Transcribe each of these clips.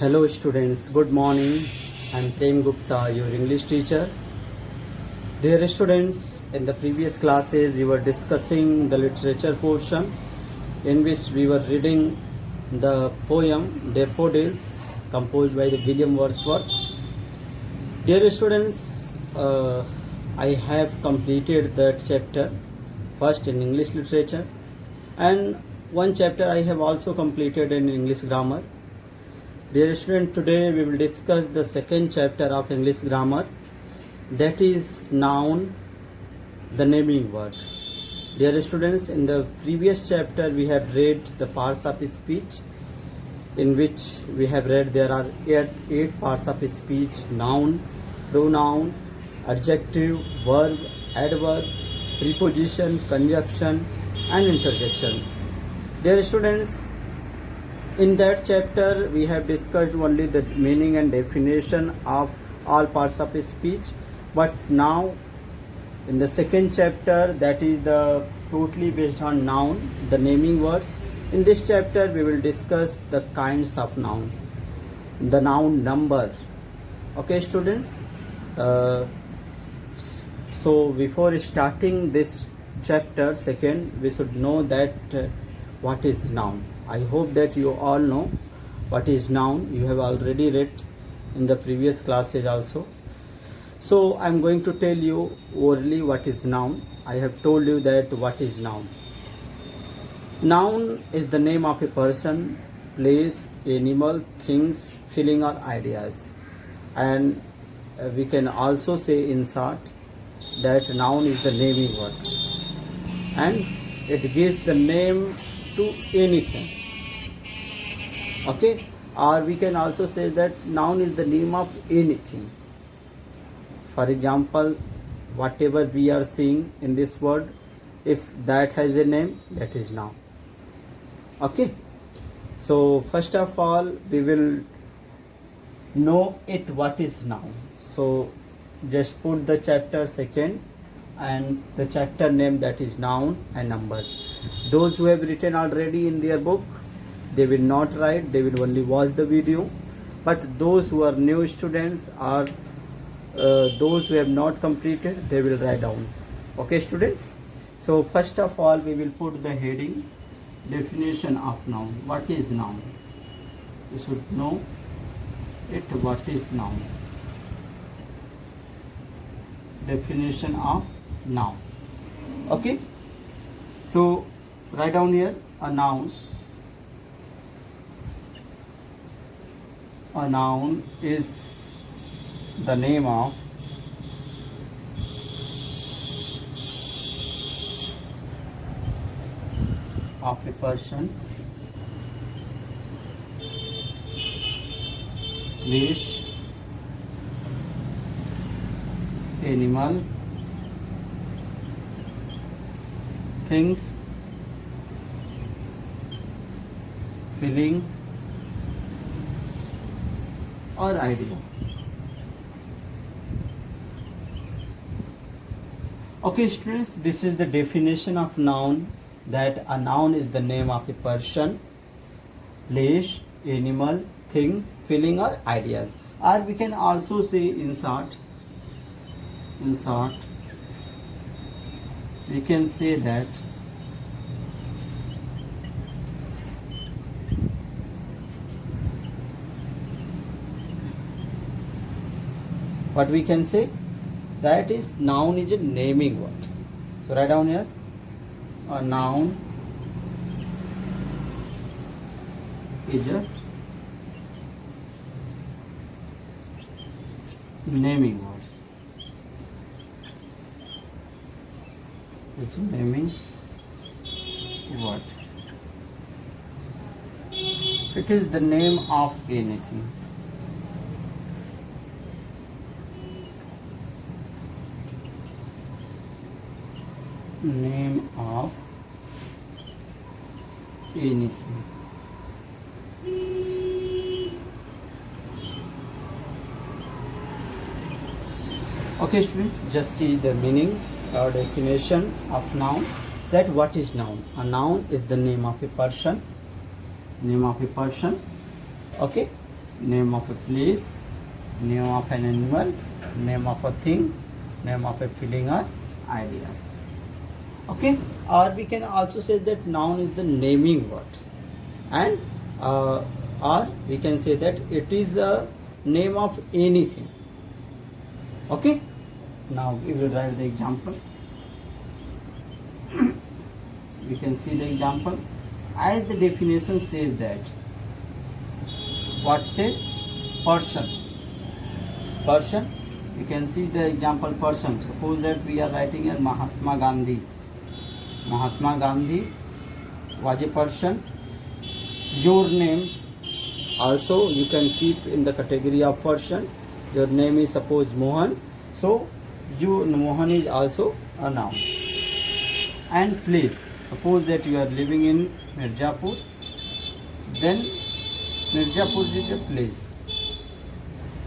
Hello students, good morning. I am Prem Gupta, your English teacher. Dear students, in the previous classes we were discussing the literature portion in which we were reading the poem Daffodils composed by the William Wordsworth. Dear students, I have completed that chapter first in English literature, and one chapter I have also completed in English grammar. Dear student, today we will discuss the second chapter of English grammar, that is noun, the naming word. Dear students, in the previous chapter we have read the parts of speech, in which we have read there are eight parts of speech: noun, pronoun, adjective, verb, adverb, preposition, conjunction and interjection. Dear students, in that chapter we have discussed only the meaning and definition of all parts of speech, but now in the second chapter, that is the totally based on noun, the naming words. In this chapter we will discuss the kinds of noun, the noun number. Okay students, so before starting this chapter second, we should know that what is noun. I hope that you all know what is noun. You have already read in the previous classes also. So I am going to tell you orally what is noun. I have told you that what is noun. Noun is the name of a person, place, animal, things, feeling or ideas. And we can also say in short that noun is the naming word, and it gives the name to anything. Okay, or we can also say that noun is the name of anything. For example, whatever we are seeing in this world, if that has a name, that is noun. Okay, so first of all we will know it what is noun. So just put the chapter second and the chapter name, that is noun and number. Those who have written already in their book, they will not write, they will only watch the video. But those who are new students or those who have not completed, they will write down. Okay students, so first of all we will put the heading, definition of noun. What is noun? You should know it. What is noun? Definition of noun. Okay, so write down here a noun. A noun is the name of a person, place, animal, things, feeling or idea. Okay students, this is the definition of noun, that a noun is the name of a person, place, animal, thing, feeling or ideas. Or we can also say in short, we can say that what we can say, that is noun is a naming word. So write down here, a noun is a naming word. It's a naming word. It is the name of anything. Name of anything. Okay student, just see the meaning or definition of noun, that what is noun. A noun is the name of a person, Okay, name of a place, name of an animal, name of a thing, name of a feeling or ideas. Okay, or we can also say that noun is the naming word, and or we can say that it is a name of anything. Okay, now we will write the example. We can see the example as the definition says that what says person. You can see the example person. Suppose that we are writing a Mahatma Gandhi. Mahatma Gandhi was a person. Your name also you can keep in the category of person. Your name is suppose Mohan, so you Mohan is also a noun. And place, suppose that you are living in Mirzapur, then Mirzapur is a place,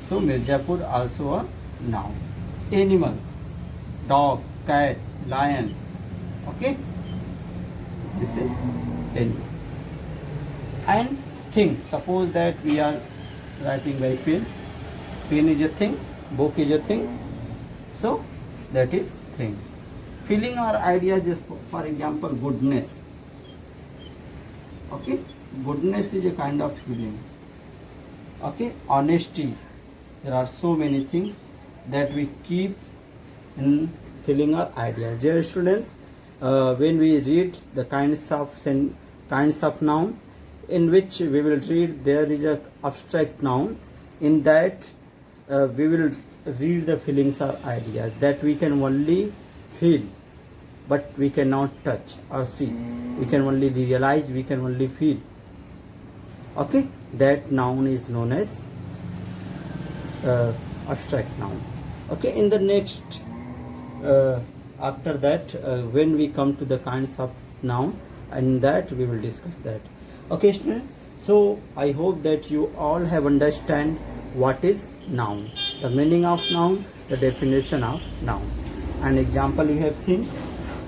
so Mirzapur also a noun. Animal, dog, cat, lion. Okay, this is animal. And thing, suppose that we are writing by pen. Pen is a thing, book is a thing, so that is thing. Feeling or idea, just for example, goodness. Okay, goodness is a kind of feeling. Okay, honesty. There are so many things that we keep in feeling or idea. Dear students, when we read the kinds of noun, in which we will read there is a abstract noun, in that we will read the feelings or ideas that we can only feel, but we cannot touch or see. We can only realize, we can only feel. Okay, that noun is known as abstract noun. Okay, in the next after that when we come to the kinds of noun, and that we will discuss that. Okay students, so I hope that you all have understand what is noun, the meaning of noun, the definition of noun. An example you have seen: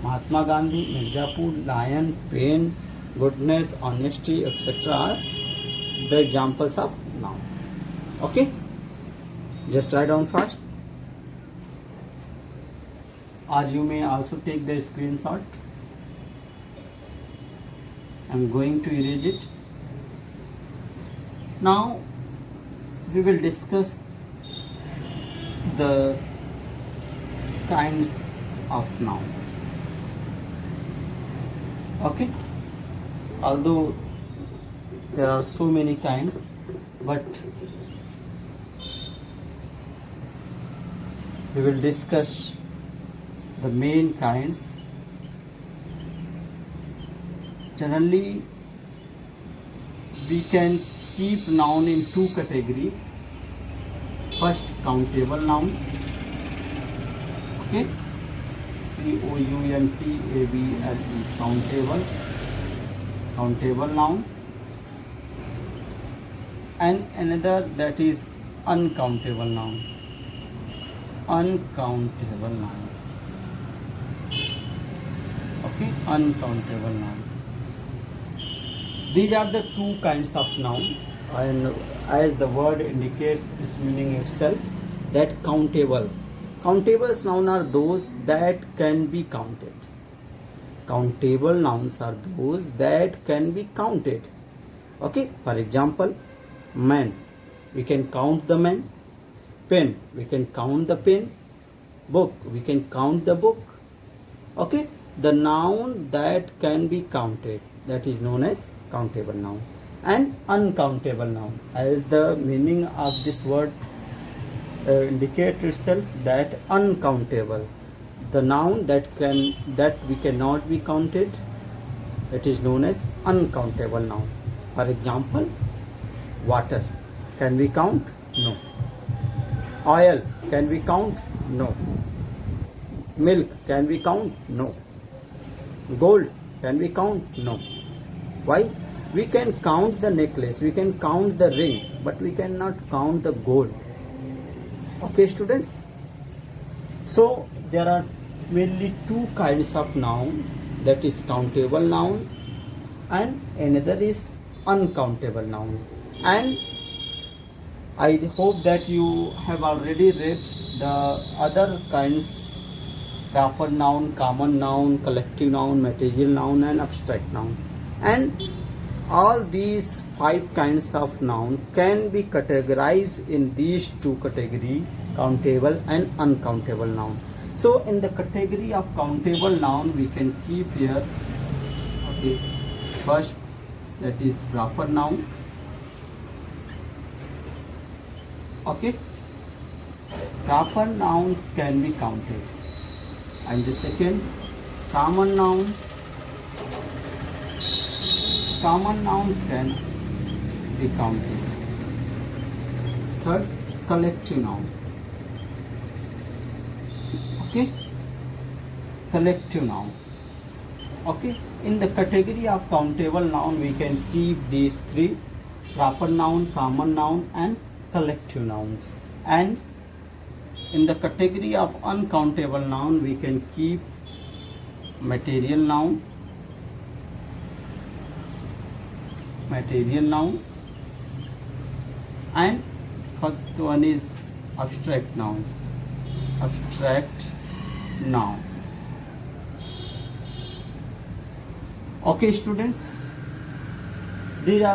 Mahatma Gandhi, Mirzapur, lion, pen, goodness, honesty, etc. are the examples of noun. Okay, just write down fast, or you may also take the screenshot. I'm going to erase it. Now we will discuss the kinds of noun. Okay, although there are so many kinds, but we will discuss the main kinds. Generally, we can keep noun in two categories. First, countable nouns. Okay, COUNTABLE, countable noun, and another that is uncountable noun. Uncountable noun. Okay, uncountable noun. These are the two kinds of noun, and as the word indicates its meaning itself, that countable. Countable nouns are those that can be counted. Countable nouns are those that can be counted. Okay, for example, man, we can count the man. Pen, we can count the pen. Book, we can count the book. Okay, the noun that can be counted, that is known as countable noun. And uncountable noun, as the meaning of this word indicates itself, that uncountable, the noun that we cannot be counted, it is known as uncountable noun. For example, water, can we count? No. Oil, can we count? No. Milk, can we count? No. Gold, can we count? No. Why? We can count the necklace, we can count the ring, but we cannot count the gold. Okay students, so there are mainly two kinds of noun, that is countable noun and another is uncountable noun. And I hope that you have already read the other kinds: proper noun, common noun, collective noun, material noun, and abstract noun. And all these five kinds of noun can be categorized in these two categories: countable and uncountable noun. So in the category of countable noun, we can keep here, okay, first, that is proper noun. Okay, proper nouns can be counted. And the second, common noun. Common noun can be counted. Third, collective noun. Okay, collective noun. Okay, in the category of countable noun, we can keep these three: proper noun, common noun, and collective nouns. And in the category of uncountable noun, we can keep material noun, and first one is abstract noun. Okay, students, there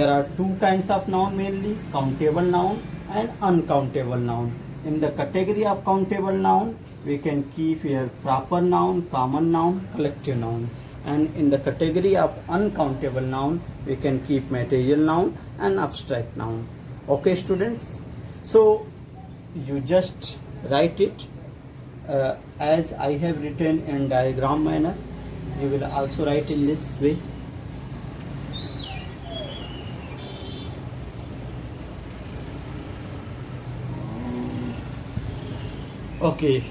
are two kinds of noun mainly: countable noun and uncountable noun. In the category of countable noun, we can keep here proper noun, common noun, collective noun. And in the category of uncountable noun, we can keep material noun and abstract noun. Okay, students, so you just write it as I have written in diagram manner. You will also write in this way. Okay,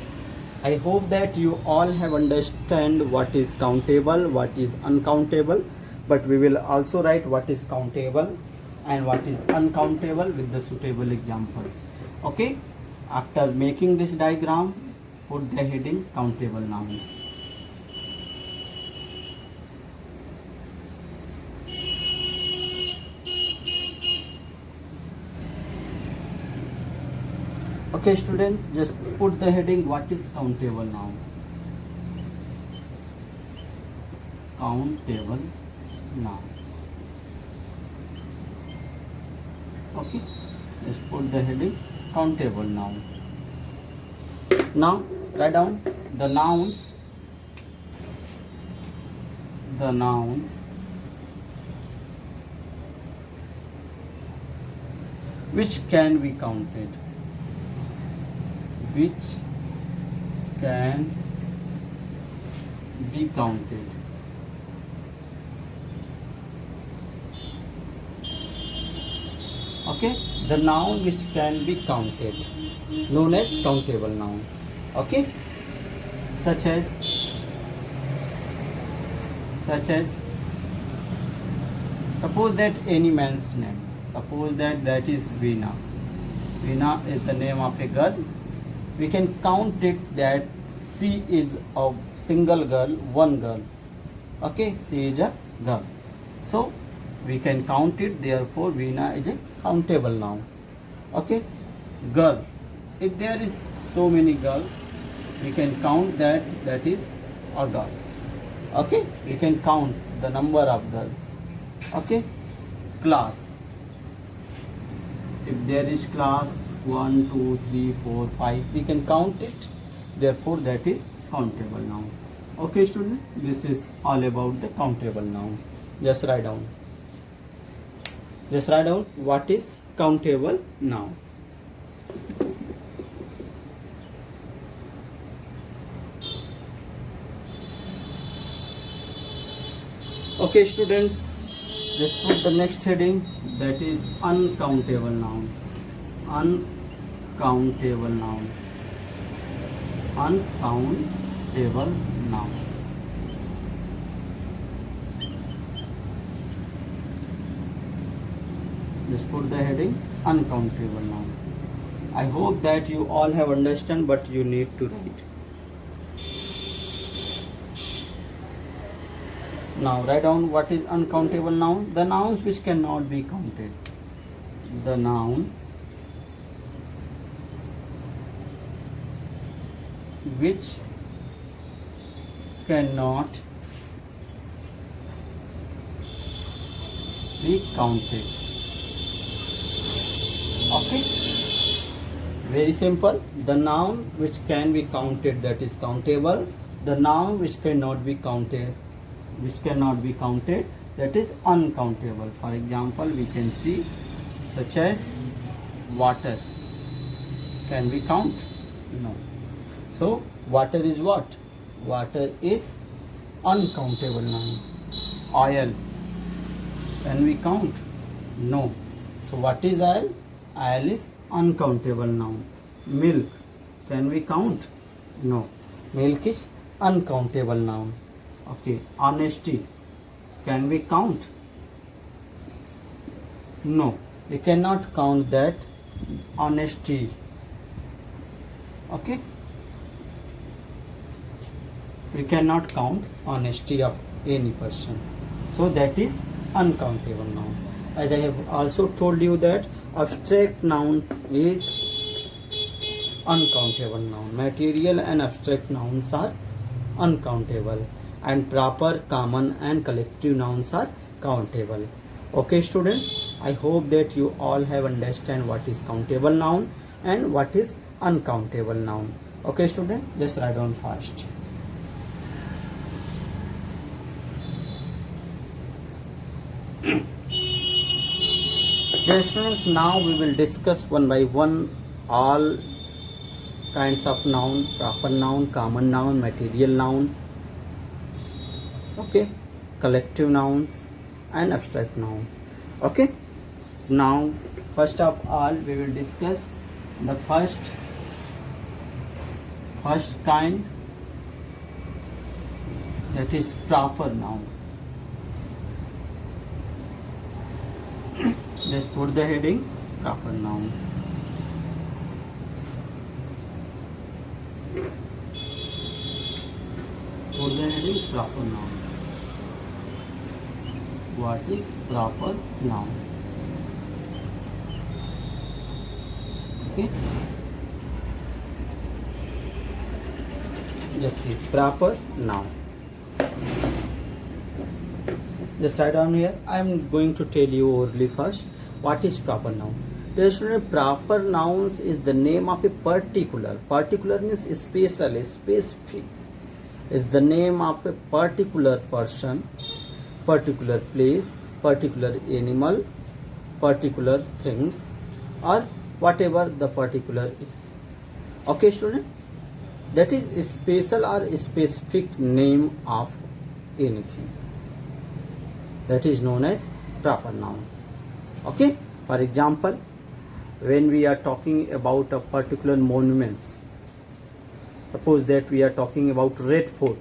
I hope that you all have understand what is countable, what is uncountable, but we will also write what is countable and what is uncountable with the suitable examples. Okay, after making this diagram, put the heading countable nouns. Okay, student, just put the heading what is countable noun. Countable noun. Okay, just put the heading countable noun. Now write down the nouns which can be counted. Which can be counted. Okay, the noun which can be counted, known as countable noun. Okay, such as suppose that any man's name. Suppose that is Veena. Veena is the name of a girl. We can count it that she is a single girl, one girl. Okay, she is a girl. So we can count it, therefore Veena is a countable noun. Okay, girl. If there is so many girls, we can count that is a girl. Okay, we can count the number of girls. Okay, class. If there is class 1, 2, 3, 4, 5, we can count it, therefore that is countable noun. Okay, student, this is all about the countable noun. Just write down what is countable noun. Okay, students, just put the next heading, that is uncountable noun. Uncountable noun. Just put the heading uncountable noun. I hope that you all have understood, but you need to write. Now write down what is uncountable noun. The nouns which cannot be counted. the noun which cannot be counted. Okay, very simple. The noun which can be counted, that is countable. The noun which cannot be counted, that is uncountable. For example, we can see such as water. Can we count? No. So water is what? Water is uncountable noun. Oil, can we count? No. So what is oil? Oil is uncountable noun. Milk, can we count? No. Milk is uncountable noun. Okay. Honesty, can we count? No. We cannot count that honesty. Okay. We cannot count honesty of any person. So that is uncountable noun. As I have also told you that abstract noun is uncountable noun. Material and abstract nouns are uncountable, and proper, common and collective nouns are countable. Okay students, I hope that you all have understand what is countable noun and what is uncountable noun. Okay student, just write down fast. Dear students, now we will discuss one by one all kinds of noun: proper noun, common noun, material noun, okay, collective nouns and abstract noun. Okay, now first of all we will discuss the first kind, that is proper noun. Just put the heading proper noun. Put the heading proper noun. What is proper noun? Okay. Just see proper noun. Just write down here. I am going to tell you orally first what is proper noun. Dear student, proper nouns is the name of a particular. Particular means special, specific. Is the name of a particular person, particular place, particular animal, particular things, or whatever the particular is. Okay student, that is a special or specific name of anything. That is known as proper noun. Okay. For example, when we are talking about a particular monuments, suppose that we are talking about Red Fort.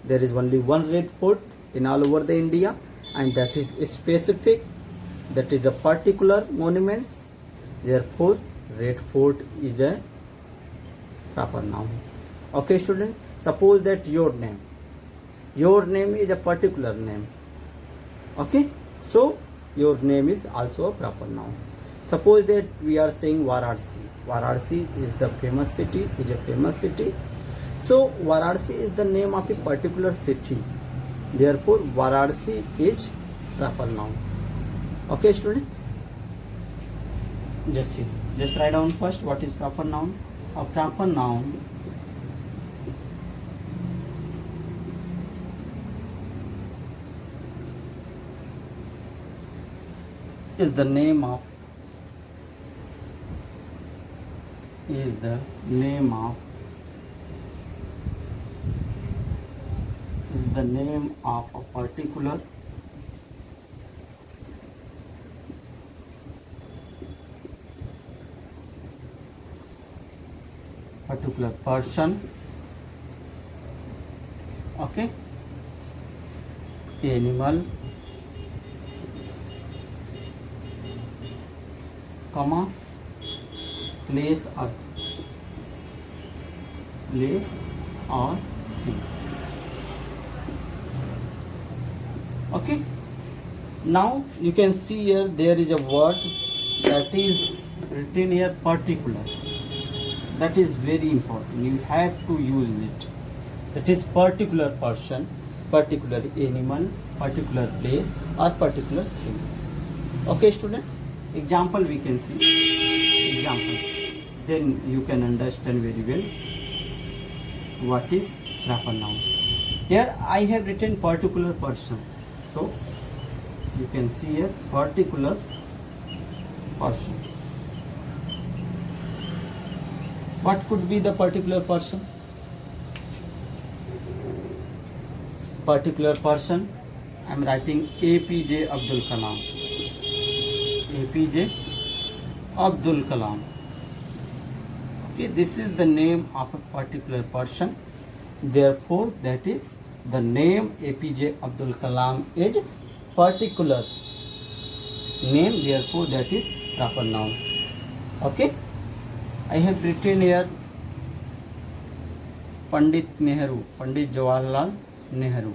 There is only one Red Fort in all over the India, and that is specific. That is a particular monuments. Therefore, Red Fort is a proper noun. Okay, student. Suppose that your name is a particular name. Okay, so your name is also a proper noun. Suppose that we are saying Varanasi. Varanasi is the famous city, So Varanasi is the name of a particular city. Therefore, Varanasi is proper noun. Okay, students. Just see. Just write down first what is proper noun. A proper noun is the name of a particular person, okay, animal, comma, place or thing. Okay, now you can see here there is a word that is written here particular. That is very important. You have to use it. That is particular person, particular animal, particular place or particular things. Okay students, example we can see. Example. Then you can understand very well what is proper noun. Here I have written particular person. So you can see here particular person. What could be the particular person? Particular person, I am writing APJ Abdul Kalam. APJ Abdul Kalam. Okay, this is the name of a particular person. Therefore, that is the name APJ Abdul Kalam is particular name. Therefore, that is proper noun. Okay. I have written here Pandit Nehru, Pandit Jawaharlal Nehru.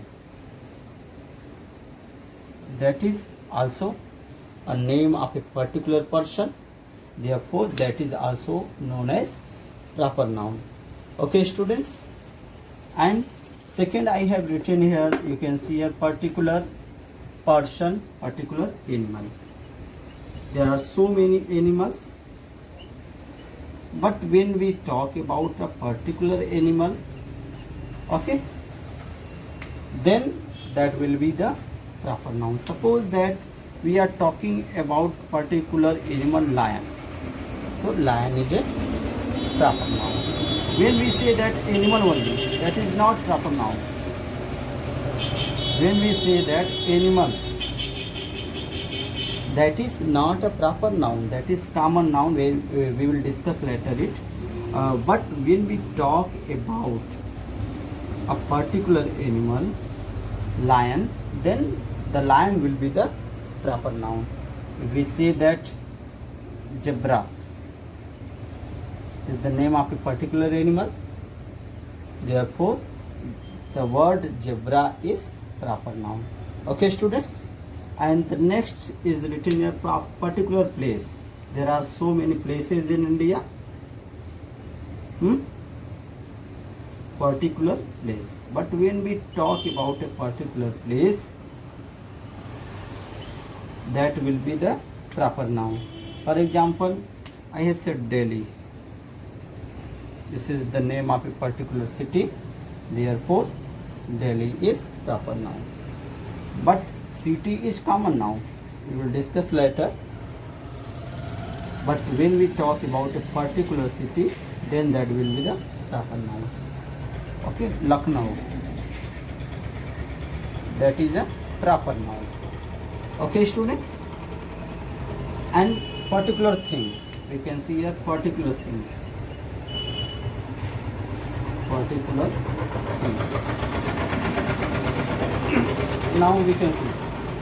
That is also a name of a particular person. Therefore, that is also known as proper noun. Okay, students. And second, I have written here. You can see here particular person, particular animal. There are so many animals. But when we talk about a particular animal, okay, then that will be the proper noun. Suppose that we are talking about particular animal lion. So lion is a proper noun. When we say that animal only, that is not proper noun. When we say that animal, that is not a proper noun, that is common noun. We will discuss later it. But when we talk about a particular animal, lion, then the lion will be the proper noun. If we say that zebra is the name of a particular animal, therefore the word zebra is proper noun. Okay students. And the next is written in a particular place. There are so many places in India. Particular place. But when we talk about a particular place, that will be the proper noun. For example, I have said Delhi. This is the name of a particular city. Therefore, Delhi is proper noun. But city is common noun. We will discuss later. But when we talk about a particular city, then that will be the proper noun. Okay, Lucknow. That is a proper noun. Okay, students. And particular things. We can see here particular things. Particular things. Now we can see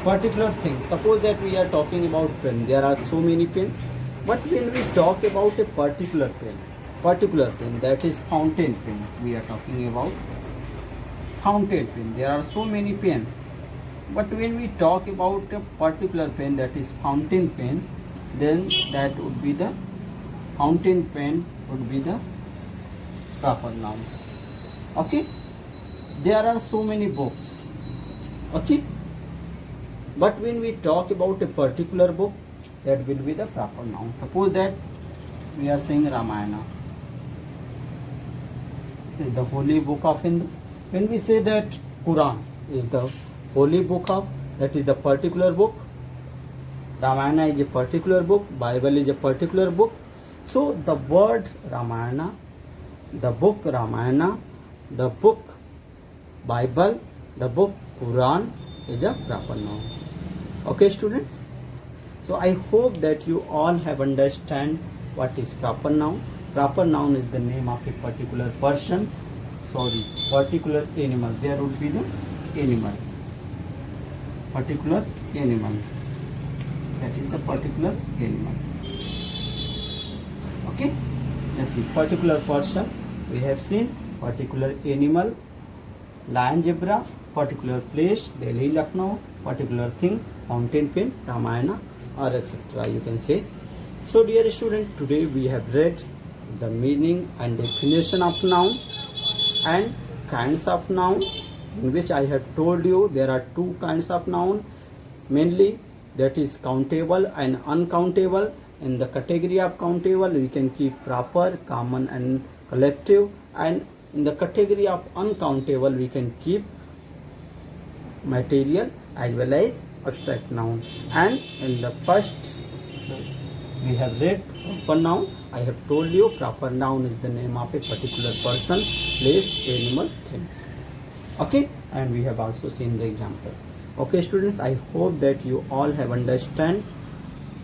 particular things. Suppose that we are talking about pen. There are so many pens. But when we talk about a particular pen, that is fountain pen. We are talking about fountain pen. There are so many pens. But when we talk about a particular pen, that is fountain pen, then that would be the fountain pen would be the proper noun. Okay. There are so many books. Okay, but when we talk about a particular book, that will be the proper noun. Suppose that we are saying Ramayana is the holy book of Hindu. When we say that Quran is the holy book of, that is the particular book. Ramayana is a particular book. Bible is a particular book. So the word Ramayana, the book Ramayana, the book Bible, the book Quran is a proper noun. Okay students. So I hope that you all have understand what is proper noun. Proper noun is the name of a particular person. Particular animal. There would be the animal. Particular animal. That is the particular animal. Okay. Let's see. Particular person. We have seen particular animal. Lion, zebra. Particular place, Delhi, Lucknow. Particular thing, fountain pen, Ramayana, or etc. You can say So dear student, today we have read the meaning and definition of noun and kinds of noun, in which I have told you there are two kinds of noun, mainly that is countable and uncountable. In the category of countable we can keep proper, common and collective, and in the category of uncountable we can keep material as well as abstract noun. And in the first we have read proper noun. I have told you proper noun is the name of a particular person, place, animal, things. Okay, and we have also seen the example. Okay students, I hope that you all have understand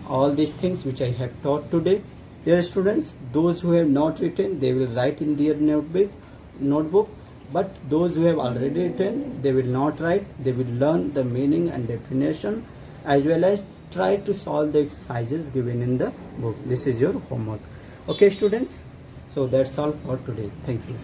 all these things which I have taught today. Dear students, those who have not written, they will write in their notebook, but those who have already written, they will not write. They will learn the meaning and definition as well as try to solve the exercises given in the book. This is your homework. Okay students, so that's all for today. Thank you.